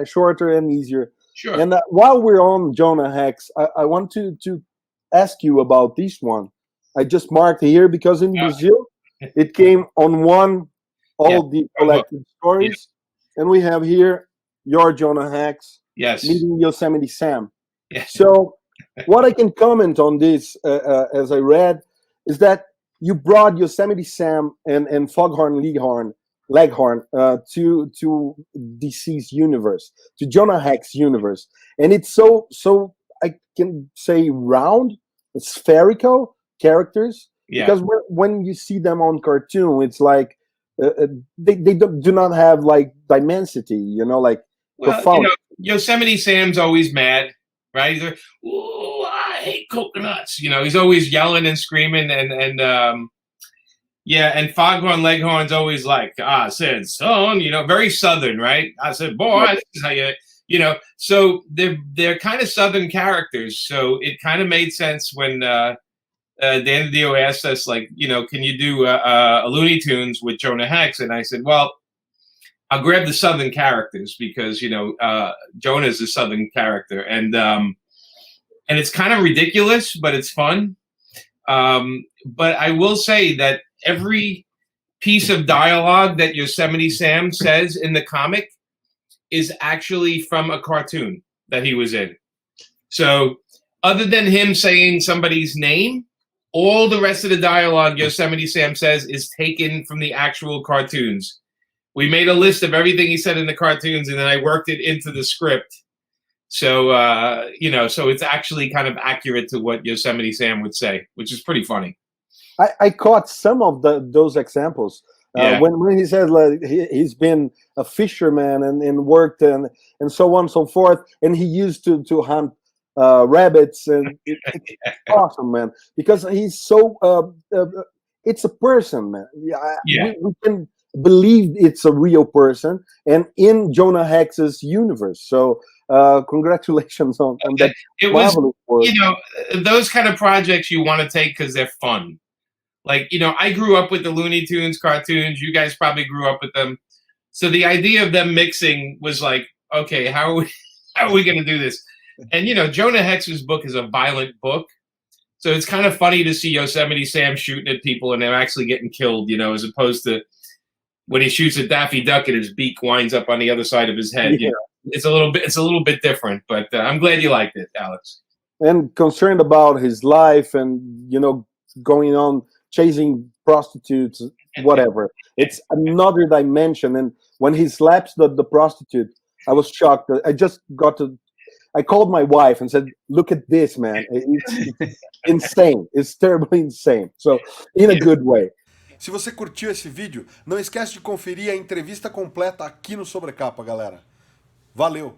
shorter and easier. Sure. And while we're on Jonah Hex, I want to ask you about this one. I just marked here because in Brazil, it came on all the collected stories. And we have here your Jonah Hex meeting Yosemite Sam. Yes. So what I can comment on this, as I read, is that you brought Yosemite Sam and Foghorn Leghorn to DC's universe, to Jonah Hex universe. And it's so I can say round, spherical characters. Yeah. Because when you see them on cartoon, it's like they do not have like dimensity, like profound. Yosemite Sam's always mad, right? He's like, "Ooh, I hate coconuts." He's always yelling and screaming, and Foghorn Leghorn's always like, "I said, son," very Southern, right? I said, "Boy, this is how you." So they're kind of Southern characters. So it kind of made sense when Dan Dio asked us, like, can you do a Looney Tunes with Jonah Hex? And I said, well, I'll grab the Southern characters because Jonah's a Southern character, and it's kind of ridiculous, but it's fun. But I will say that every piece of dialogue that Yosemite Sam says in the comic is actually from a cartoon that he was in. So other than him saying somebody's name, all the rest of the dialogue Yosemite Sam says is taken from the actual cartoons. We made a list of everything he said in the cartoons, and then I worked it into the script. So, so it's actually kind of accurate to what Yosemite Sam would say, which is pretty funny. I caught some of those examples. When he said like, he's been a fisherman and worked and so on and so forth, and he used to hunt rabbits, and it's awesome, man, because he's so it's a person, man. We can believe it's a real person, and in Jonah Hex's universe. So congratulations on that. It was, those kind of projects you want to take because they're fun. Like, I grew up with the Looney Tunes cartoons. You guys probably grew up with them. So the idea of them mixing was like, okay, how are we going to do this? And, Jonah Hex's book is a violent book. So it's kind of funny to see Yosemite Sam shooting at people and they're actually getting killed, as opposed to when he shoots at Daffy Duck and his beak winds up on the other side of his head. It's a little bit different, but I'm glad you liked it, Alex. And concerned about his life and, going on chasing prostitutes, whatever. It's another dimension. And when he slaps the prostitute, I was shocked. I called my wife and said, look at this, man. It's insane. It's terribly insane. So, in a good way. Se você curtiu esse vídeo, não esquece de conferir a entrevista completa aqui no Sobrecapa, galera. Valeu!